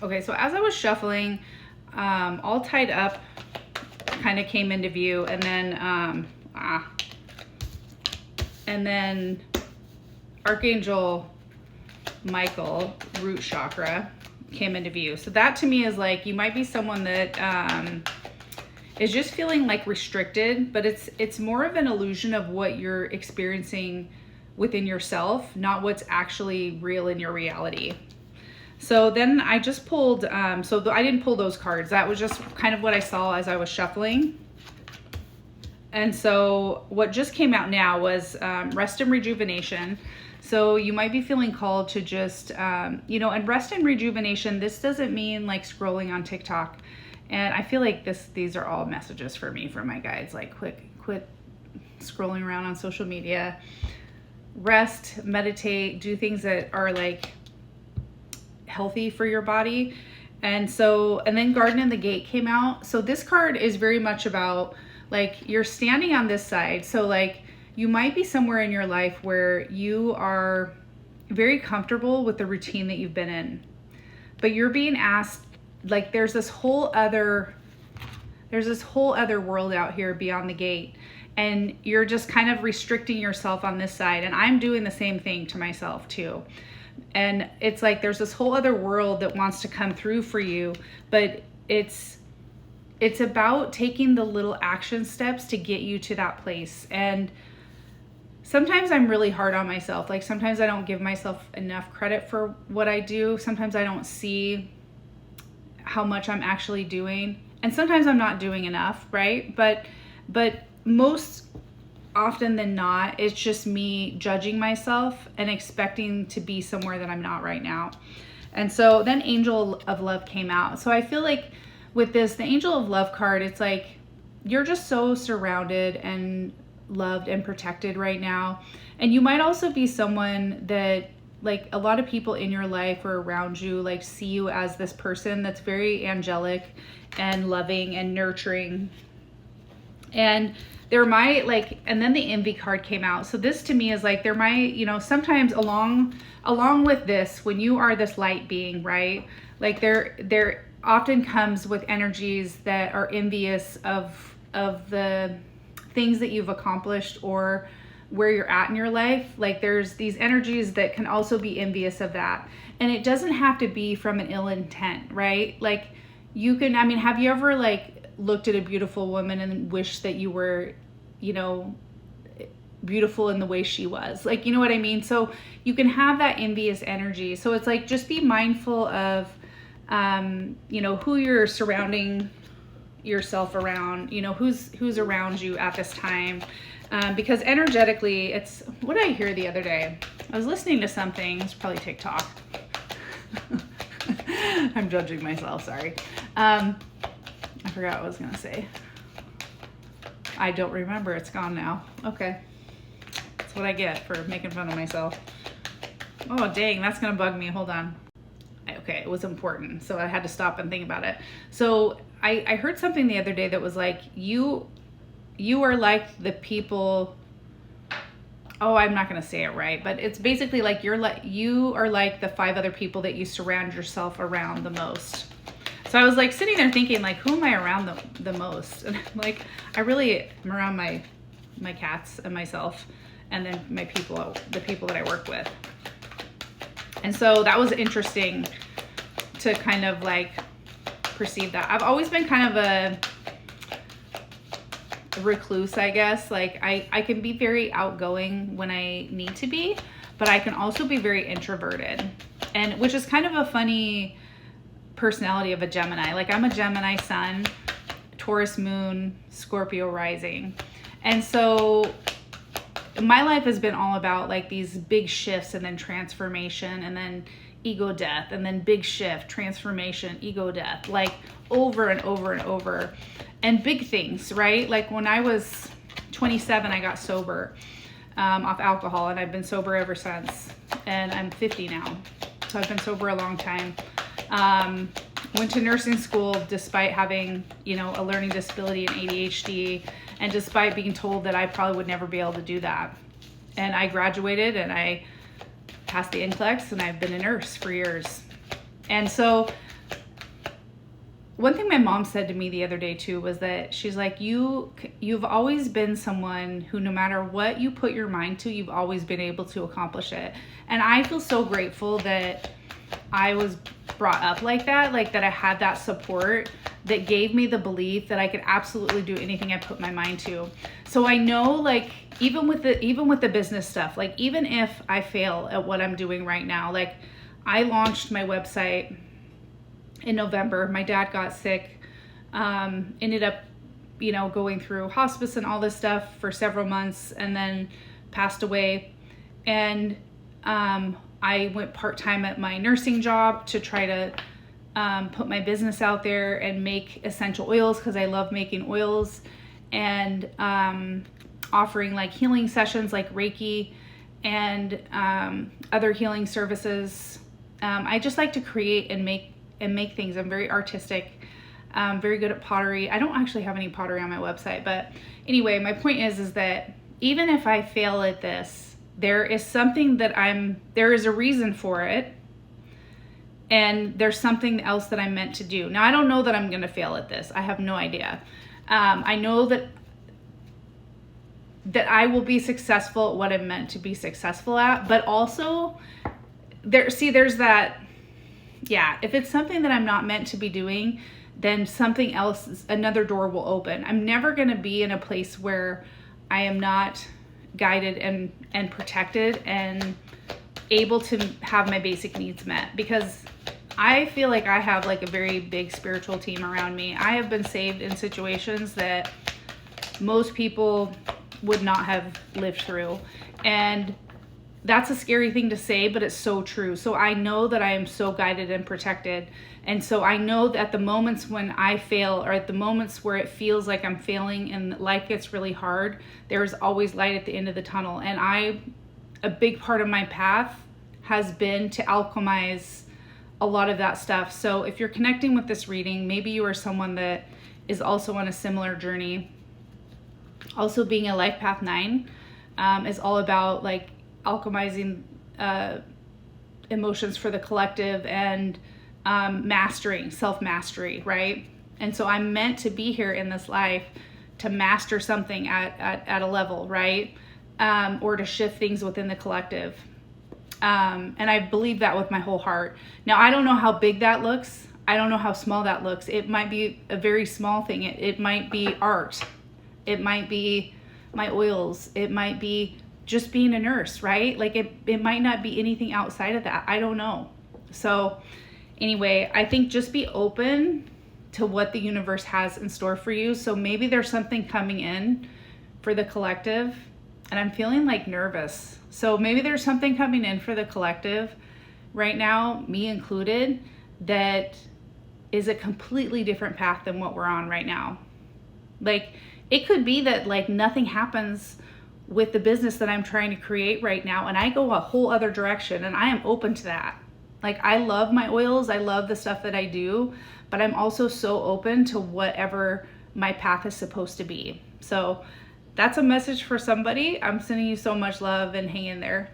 Okay, so as I was shuffling, all tied up kind of came into view, and then Archangel Michael, root chakra, came into view. So that to me is like, you might be someone that is just feeling like restricted, but it's more of an illusion of what you're experiencing within yourself, not what's actually real in your reality. So then I just pulled, I didn't pull those cards. That was just kind of what I saw as I was shuffling. And so what just came out now was rest and rejuvenation. So you might be feeling called to just, and rest and rejuvenation, this doesn't mean like scrolling on TikTok. And I feel like these are all messages for me from my guides, like quit scrolling around on social media, rest, meditate, do things that are like healthy for your body. And then Garden in the Gate came out. So this card is very much about like, you're standing on this side. So like, you might be somewhere in your life where you are very comfortable with the routine that you've been in, but you're being asked, like, there's this whole other world out here beyond the gate, and you're just kind of restricting yourself on this side. And I'm doing the same thing to myself too. And it's like, there's this whole other world that wants to come through for you, but it's about taking the little action steps to get you to that place. And sometimes I'm really hard on myself. Like, sometimes I don't give myself enough credit for what I do. Sometimes I don't see how much I'm actually doing. And sometimes I'm not doing enough, right? But most often than not, it's just me judging myself and expecting to be somewhere that I'm not right now. And so then Angel of Love came out. So I feel like with this, the Angel of Love card, it's like, you're just so surrounded and loved and protected right now. And you might also be someone that, like, a lot of people in your life or around you, like, see you as this person that's very angelic and loving and nurturing. And there might, like, and then the envy card came out. So this to me is like, there might, sometimes along with this, when you are this light being, right? Like, there often comes with energies that are envious of the things that you've accomplished or where you're at in your life. Like, there's these energies that can also be envious of that. And it doesn't have to be from an ill intent, right? Like, you can, have you ever like looked at a beautiful woman and wished that you were, beautiful in the way she was? Like, you know what I mean? So you can have that envious energy. So it's like, just be mindful of, who you're surrounding yourself around, who's around you at this time. Because energetically, it's what did I hear the other day? I was listening to something, it's probably TikTok. I'm judging myself, sorry. I forgot what I was gonna say. I don't remember, it's gone now. Okay, that's what I get for making fun of myself. Oh dang, that's gonna bug me, hold on. Okay, it was important, so I had to stop and think about it. So I heard something the other day that was like, you are like the people, I'm not gonna say it right, but it's basically like you are like the 5 other people that you surround yourself around the most. So I was like sitting there thinking, like, who am I around the most? And like, I really am around my cats and myself, and then the people that I work with. And so that was interesting to kind of like perceive that. I've always been kind of a recluse, I guess. Like, I can be very outgoing when I need to be, but I can also be very introverted, and which is kind of a funny personality of a Gemini. Like, I'm a Gemini sun, Taurus moon, Scorpio rising. And so my life has been all about like these big shifts and then transformation and then ego death and then big shift, transformation, ego death, like over and over and over. And big things, right? Like when I was 27, I got sober off alcohol, and I've been sober ever since. And I'm 50 now, so I've been sober a long time. Went to nursing school despite having, a learning disability and ADHD, and despite being told that I probably would never be able to do that. And I graduated and I passed the NCLEX, and I've been a nurse for years. And so one thing my mom said to me the other day too was that she's like, you've always been someone who, no matter what you put your mind to, you've always been able to accomplish it. And I feel so grateful that I was brought up like that I had that support that gave me the belief that I could absolutely do anything I put my mind to. So I know, like, even with the business stuff, like, even if I fail at what I'm doing right now, like, I launched my website in November. My dad got sick, ended up, going through hospice and all this stuff for several months, and then passed away. And I went part-time at my nursing job to try to put my business out there and make essential oils, because I love making oils, and offering like healing sessions like Reiki and other healing services. I just like to create and make things. I'm very artistic, very good at pottery. I don't actually have any pottery on my website, but anyway, my point is that even if I fail at this, there is something there is a reason for it, and there's something else that I'm meant to do. Now, I don't know that I'm going to fail at this. I have no idea. I know that I will be successful at what I'm meant to be successful at, but also there's that, yeah, if it's something that I'm not meant to be doing, then something else, another door will open. I'm never going to be in a place where I am not guided and protected and able to have my basic needs met, because I feel like I have like a very big spiritual team around me. I have been saved in situations that most people would not have lived through. And that's a scary thing to say, but it's so true. So I know that I am so guided and protected. And so I know that at the moments when I fail, or at the moments where it feels like I'm failing and life gets really hard, there's always light at the end of the tunnel. And a big part of my path has been to alchemize a lot of that stuff. So if you're connecting with this reading, maybe you are someone that is also on a similar journey. Also, being a Life Path 9 is all about like alchemizing emotions for the collective and mastering, self-mastery, right? And so I'm meant to be here in this life to master something at a level, right? Or to shift things within the collective. And I believe that with my whole heart. Now, I don't know how big that looks. I don't know how small that looks. It might be a very small thing. It might be art. It might be my oils. It might be just being a nurse, right? Like it might not be anything outside of that. I don't know. So anyway, I think just be open to what the universe has in store for you. So maybe there's something coming in for the collective, and I'm feeling like nervous. So maybe there's something coming in for the collective right now, me included, that is a completely different path than what we're on right now. Like, it could be that like nothing happens with the business that I'm trying to create right now, and I go a whole other direction, and I am open to that. Like, I love my oils, I love the stuff that I do, but I'm also so open to whatever my path is supposed to be. So that's a message for somebody. I'm sending you so much love, and hang in there.